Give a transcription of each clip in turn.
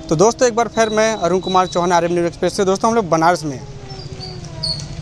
तो दोस्तों एक बार फिर मैं अरुण कुमार चौहान आर्यन न्यूज़ एक्सप्रेस से। दोस्तों हम लोग बनारस में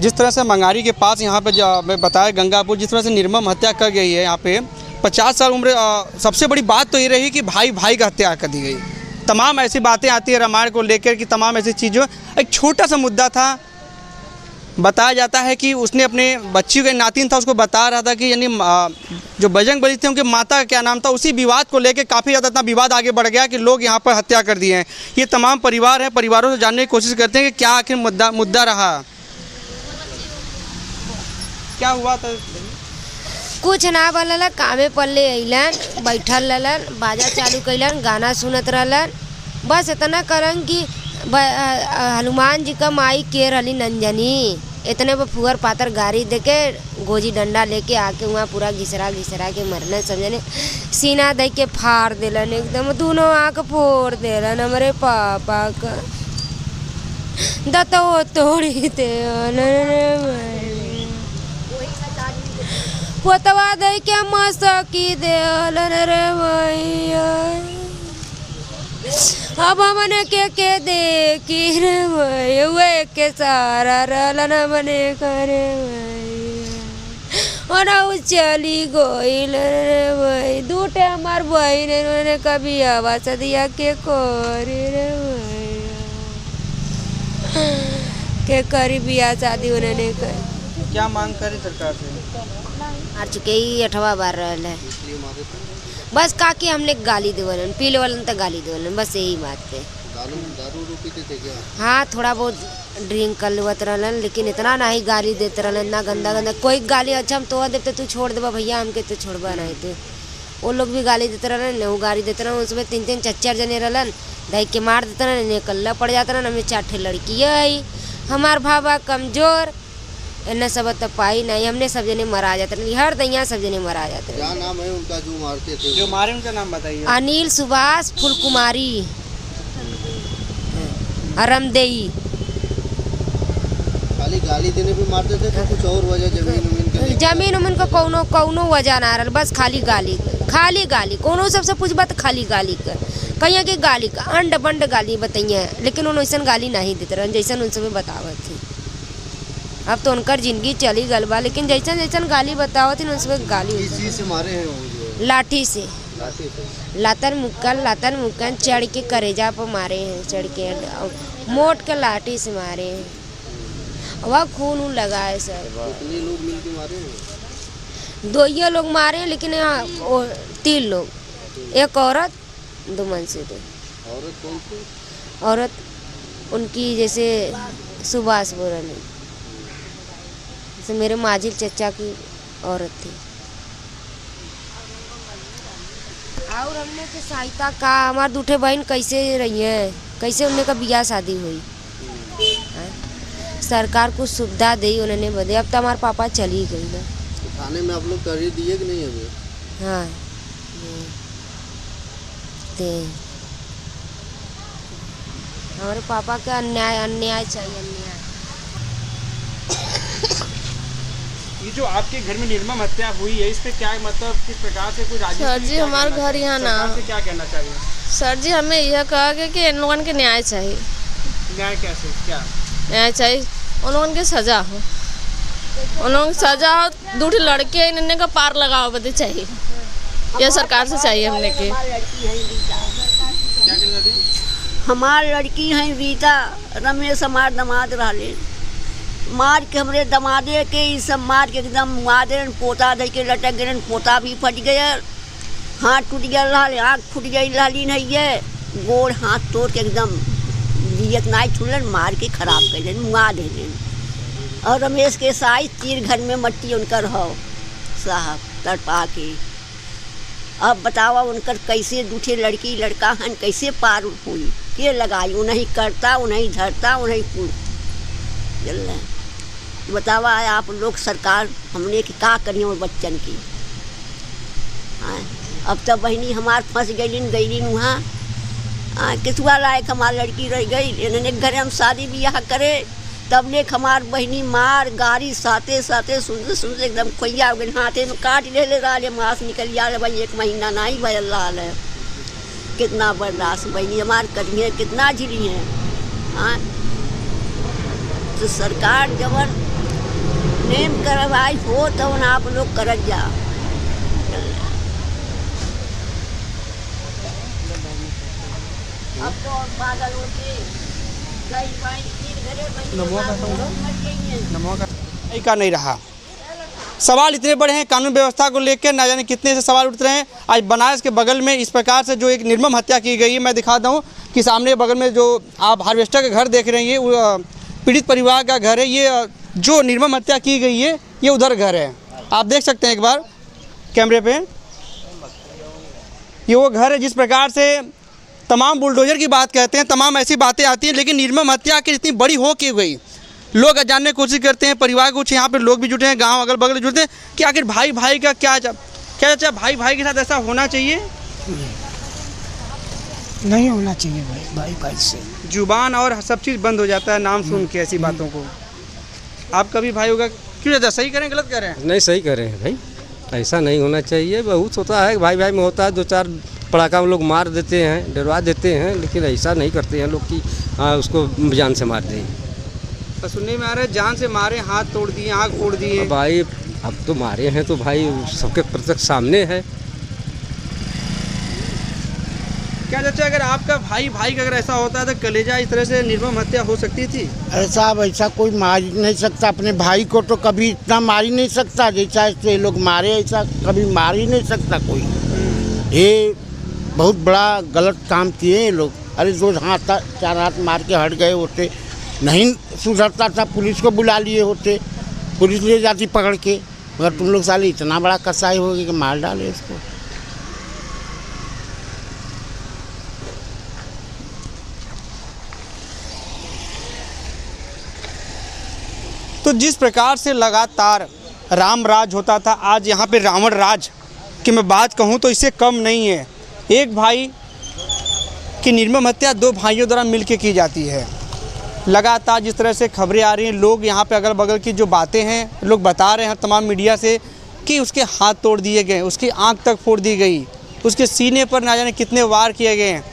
जिस तरह से मंगारी के पास यहाँ पे मैं बताया गंगापुर जिस तरह से निर्मम हत्या कर गई है, यहाँ पे 50 साल उम्र। सबसे बड़ी बात तो ये रही कि भाई भाई का हत्या कर दी गई। तमाम ऐसी बातें आती है रामायण को लेकर कि तमाम ऐसी चीज़ों, एक छोटा सा मुद्दा था। बताया जाता है कि उसने अपने बच्ची का नातिन था, उसको बता रहा था कि यानी जो बजरंगबली थे उनके माता का क्या नाम था। उसी विवाद को लेकर काफ़ी ज़्यादा इतना विवाद आगे बढ़ गया कि लोग यहाँ पर हत्या कर दिए हैं। ये तमाम परिवार हैं, परिवारों से जानने की कोशिश करते हैं कि क्या आखिर मुद्दा रहा, क्या हुआ था। कुछ ना बोलल, कामे पल्ले अइलन, बैठल रहलन, बाजा चालू कैलन, गाना सुनत रहलन। बस इतना करन कि हनुमान जी का माई के रही नंजनी, इतने पर फुअर पातर गाड़ी देके गोजी डंडा लेके आके वहाँ पूरा घिसरा के मरने समझने। सीना दे के फाड़ देलन, एकदम दोनों आँख फोड़ देलन। हमारे पापा का दतो तोड़ी दे पोतवा दे के मसकी दे रे भैया। अब हमने के देखी रे भैया, वे के सारा रलन मने करे भैया। और चली गईल रे भाई, दूटे हमार बहन ने कभी आवाज दिया के करी रे भैया, के करी बिया शादी उन्होंने कर। क्या मांग करे सरकार से? आ चुके ही 8वां बार रहल है। बस काकी हमने गाली देवलन, पीले वालन तक गाली देवलन, बस यही बात पे। दारू पीते थे क्या? हाँ, थोड़ा बहुत ड्रिंक कर लेवत रहलन, लेकिन इतना नहीं गाली देते रहलन, ना गंदा कोई गाली। अच्छा हम तो देते तू छोड़ देबा भैया, हमके तो छोड़बा नहीं थे। वो लोग भी गाली देते रहलन, वो गाली देते रहन। उसमें 3 4 जने रहलन, दही के मार देते रहन, कल्ला पड़ जाता रहन। हमें 4 लड़की है, हमार भाभा कमजोर इन्हें सब पाई नहीं, हमने सब जने मरा जाते रहे, हर दैया सब जने मरा जाते रहे। क्या नाम है उनका जो मारते थे? जो मारे उनका नाम बताइए। अनिल सुभाष फुलकुमारी रमदेई। खाली गाली देने पे मारते थे तो कुछ और वजह? जमीन उमन को कौनो वजह ना रहा, बस खाली गाली कोनो सबसे पूछबा तो खाली गाली का कहिए कि गाली का अंड बंड गाली बताइए, लेकिन उन वैसन गाली नहीं देते रहे जैसन उनसे बतावत थी। अब तो उनकर जिंदगी चली गल बा, लेकिन जैसन गाली बतावत थी उनसे गाली। किस चीज से मारे हैं वो? लाठी से लातर मुक्कन चढ़ के करेजा पर मारे हैं, चढ़ के मोट के लाठी से मारे हैं। वह खून लगा है सर। कितने लोग मिलके मारे हैं? 2 लोग मारे हैं, लेकिन यहाँ 3 लोग, एक औरत 2 मनसे थे। औरत कौन थी? औरत उनकी जैसे सुभाष बोरन, जैसे मेरे माजिल चचा की औरत थी। और हमने के सहायता का हमारे 2 बहन कैसे रही है, कैसे उन्हें का बियाह शादी हुई। सरकार कुछ सुविधा दी उन्होंने बदे। अब तो हमारे पापा चली गई ना। थाने में आप लोग तहरीर दिए कि नहीं अभी? हाँ दे। हमारे पापा का अन्याय चाहिए, अन्याय। ये जो आपके घर में निर्मम हत्या हुई है, इस पे क्या मतलब किस प्रकार से कोई राजनीति? सर जी हमारे घर यहाँ ना, से क्या कहना चाहिए? सर जी हमें यह कहा कि इन लोगों के न्याय चाहिए। न्याय कैसे? क्या न्याय चाहिए? उन लोगों की सजा हो, उन लोगों की सजा हो। 2 लड़के इन्हें का पार लगाओ बदे चाहिए, यह सरकार से चाहिए हमने के। हमार लड़की है रीता, रमेश हमार दमाद रहे, मार के हमरे दमादे के ये सब मार के एकदम मादे पोता दे के लटक गए। पोता भी फट गया, हाथ टूट गया, आँख फूट गई, लाली नहीं है, गोड़ हाथ तोड़ के एकदम जियत नाई छुड़न, मार के खराब कर लेन, मुआ देन। और रमेश के साई 3 घर में मट्टी उनकर हो साहब तड़पा के। अब बतावा उनकर कैसे 2 लड़की लड़का हन कैसे पार हुई, के लगाई? उन्हें करता, उन्हें धरता, उन्हें जल बतावा आप लोग सरकार हमने की का करिए और बच्चन की। अब तो बहनी हमार फंस गई वहाँ, किसुआ लायक हमार लड़की रह गई। इन्होंने घर हम शादी ब्याह करे तब ले हमार बहनी मार गाड़ी साथे सुनते एकदम खोइया हाथे में काट ले रहा, मांस निकल जा भाई, 1 महीना नहीं भयल रहा है। कितना बर्दाश्त बहनी हमार करी है, कितना झिली है। हाँ, तो सरकार जवन नेम करवाई हो तवन आप लोग करत जा। अब तो पागल होते कई पानी तीन घरे का नहीं रहा। सवाल इतने बड़े हैं कानून व्यवस्था को लेकर, ना जाने कितने से सवाल उठ रहे हैं। आज बनारस के बगल में इस प्रकार से जो एक निर्मम हत्या की गई है, मैं दिखाता हूँ कि सामने बगल में जो आप हार्वेस्टर का घर देख रहे हैं, ये पीड़ित परिवार का घर है। ये जो निर्मम हत्या की गई है, ये उधर घर है, आप देख सकते हैं एक बार कैमरे पे। ये वो घर है जिस प्रकार से तमाम बुलडोजर की बात कहते हैं, तमाम ऐसी बातें आती हैं, लेकिन निर्मम हत्या की इतनी बड़ी हो क्यों गई, लोग जानने की कोशिश करते हैं। परिवार कुछ यहाँ पे लोग भी जुटे हैं, गांव अगल बगल जुटे हैं कि आखिर भाई भाई का क्या चाचा भाई भाई के साथ ऐसा होना चाहिए? नहीं होना चाहिए भाई भाई से। जुबान और सब चीज़ बंद हो जाता है नाम सुन के ऐसी बातों को। आपका भी भाई होगा, क्यों चाचा सही करें गलत करें? नहीं, सही कर रहे हैं भाई, ऐसा नहीं होना चाहिए। बहुत होता है भाई भाई में होता है, दो चार पड़ाका हम लोग मार देते हैं, डरवा देते हैं, लेकिन ऐसा नहीं करते हैं लोग कि हाँ उसको जान से मार दें। तो सुनने में आ रहा है जान से मारे, हाथ तोड़ दिए, आँख फोड़ दिए। भाई अब तो मारे हैं तो भाई सबके प्रत्यक्ष सामने है। क्या चाचा अगर आपका भाई भाई का अगर ऐसा होता है तो कलेजा इस तरह से निर्मम हत्या हो सकती थी? अरे साहब ऐसा कोई मार नहीं सकता, अपने भाई को तो कभी इतना मार ही नहीं सकता जैसा ये लोग मारे, ऐसा कभी मार ही नहीं सकता कोई। ये बहुत बड़ा गलत काम किए ये लोग। अरे दो हाथ चार हाथ मार के हट गए होते, नहीं सुधरता था पुलिस को बुला लिए होते, पुलिस ले जाती पकड़ के, मगर तुम लोग साले इतना बड़ा कसाई हो गए कि मार डाले इसको। तो जिस प्रकार से लगातार राम राज होता था, आज यहाँ पे रावण राज की मैं बात कहूँ तो इससे कम नहीं है। एक भाई की निर्मम हत्या दो भाइयों द्वारा मिलकर की जाती है। लगातार जिस तरह से खबरें आ रही हैं, लोग यहाँ पे अगल बगल की जो बातें हैं लोग बता रहे हैं तमाम मीडिया से कि उसके हाथ तोड़ दिए गए, उसकी आंख तक फोड़ दी गई, उसके सीने पर ना जाने कितने वार किए गए हैं।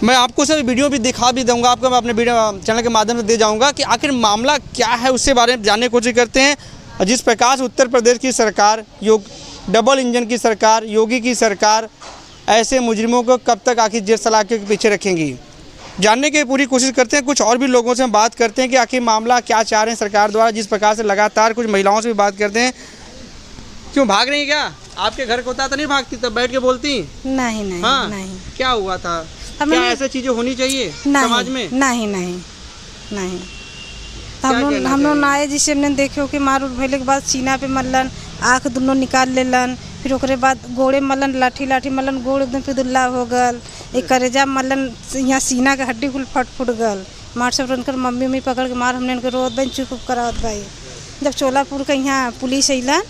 मैं आपको सब वीडियो भी दिखा भी दूंगा, आपको मैं अपने वीडियो चैनल के माध्यम से दे जाऊंगा कि आखिर मामला क्या है, उससे बारे में जानने की कोशिश करते हैं। जिस प्रकार से उत्तर प्रदेश की सरकार, डबल इंजन की सरकार, योगी की सरकार ऐसे मुजरिमों को कब तक आखिर जेल सलाखे के पीछे रखेंगी, जानने की पूरी कोशिश करते हैं। कुछ और भी लोगों से हम बात करते हैं कि आखिर मामला क्या चाह रहे हैं सरकार द्वारा। जिस प्रकार से लगातार कुछ महिलाओं से भी बात करते हैं, क्यों भाग रही क्या? आपके घर को होता तो नहीं भागती, तब बैठ के बोलती? नहीं नहीं हाँ? नहीं। क्या हुआ था? क्या ऐसे चीजें होनी चाहिए समाज में? नहीं नहीं नहीं। हम लोग आए जिसे हमने देखे कि मार उठ भइले के बाद सीना पे मल्लन, आँख दोनों निकाल लेलन, फिर ओकरे बाद गोड़े मल्लन, लाठी लाठी मल्लन, गोड़ एकदम पिदुल्ला हो गल, एक करेजा मल्लन, यहाँ सीना के हड्डी कुल फट फुट गल। मार सब उनकर मम्मी उम्मी पकड़ के मार, हमने इनके रोद बन चुप करावत भाई। जब चोलापुर के यहाँ पुलिस अइलन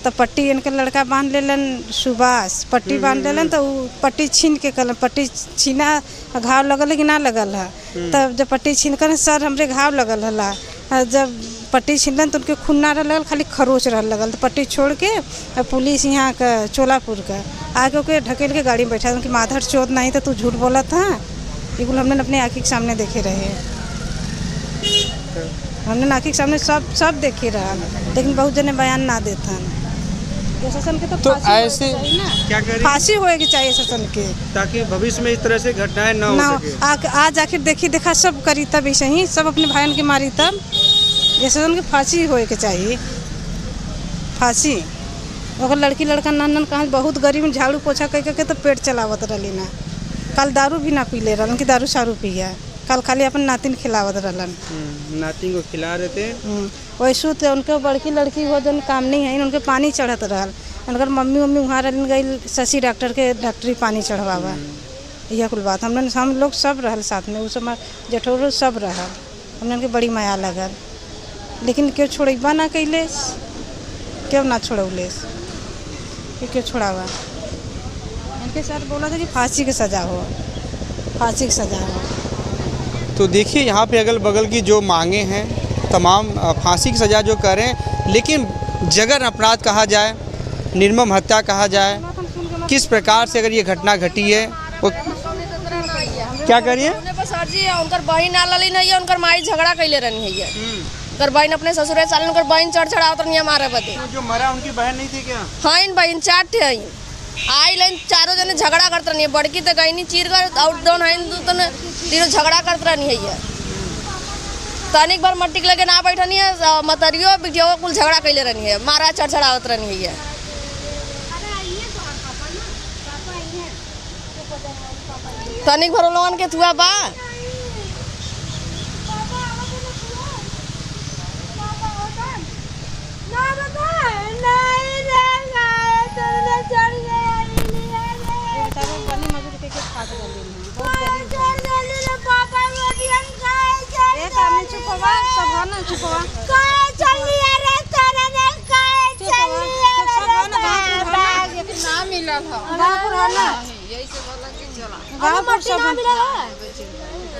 तब पट्टी इनके लड़का बांध लेलन, सुभाष पट्टी बांध लेलन, तो पट्टी छीन के कलन, पट्टी छीना घाव लगल है कि ना लगल है। तब जब पट्टी छीन कर सर हमरे घाव लगल हला, जब पट्टी छीनलन तो उनके खून ना लगल, खाली खरोच रह लगल। तो पट्टी छोड़ के पुलिस यहाँ का चोलापुर का आके ओके ढकेल के गाड़ी में बैठा कि माधर चोद नहीं तो तू झूठ बोला था। ये कुल हमने अपने आँखी के सामने देखे रहे, हमने आँखी के सामने सब देखे रहा, लेकिन बहुत जने बयान ना देता। शासन के तो ऐसे क्या करें, फांसी होएगी चाहिए शासन के, ताकि भविष्य में इस तरह से घटनाएं ना हो सके। आज आखिर देखी देखा सब करी तब ऐसे ही सब अपने भाइयों की मारी, तब ये शासन के फांसी होए के चाहिए। फांसी अगर लड़की लड़का नन कहाँ बहुत गरीब झाड़ू पोछा कह के तो पेट चलावत रही ना, कल दारू भी ना पी ले रहन कि दारू शारू पिया, कल खाली अपन नातिन खिलावत रहलन, नातिन को खिला रहे थे। वैसू तो उनके बड़की लड़की हो जन काम नहीं है, उनके पानी चढ़त रहल, उनकर मम्मी वहाँ रहन गई शशि डॉक्टर के डॉक्टरी पानी चढ़वावा। यह कुल बात हम लोग सब रहल साथ में, उस समय जठोरो सब रहल, हमने उनके बड़ी माया लगल, लेकिन क्यों छोड़बा ना कैले, क्यों ना छोड़ौले, क्यों छोड़ावा। उनके साथ बोला था कि फांसी की सज़ा हो, फांसी की सज़ा हो। तो देखिए यहाँ पे अगल बगल की जो मांगे हैं तमाम फांसी की सज़ा जो करें, लेकिन जगर अपराध कहा जाए, निर्मम हत्या कहा जाए, किस प्रकार से अगर ये घटना घटी है वो क्या कह रही है? सर जी उनकर बहन आलली नहीं है, उनकर माई झगड़ा कैले रहनी है। उनकर बहन अपने ससुरे साल उनकर बहन चढ़ावत नहीं हमारे बदे। जो मरा उनकी बहन नहीं थी क्या? हाँ इन बहन 4 थे आई लाइन चारों जने झगड़ा करते नहीं है। बड़की तो गई नहीं चीर कर और दोनों है तो तीनों झगड़ा करते नहीं है। तनिक बार मट्टी लगे ना बैठनी है, मतरियो बिटियो कुल झगड़ा कैले रहनी है, मारा चढ़ावत रहनी है। तनिक भर लोगन के थुआ बा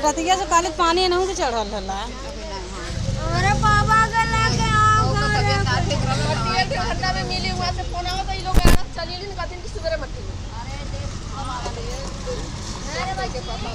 रतिया से काले पानी नहीं के चढ़ल हला। अरे बाबा गला के आओ घटना में मिली हुआ से फोन आओ तो ये लोग चलिए नहीं कहते कि सुबह मट्टी अरे भाई के पापा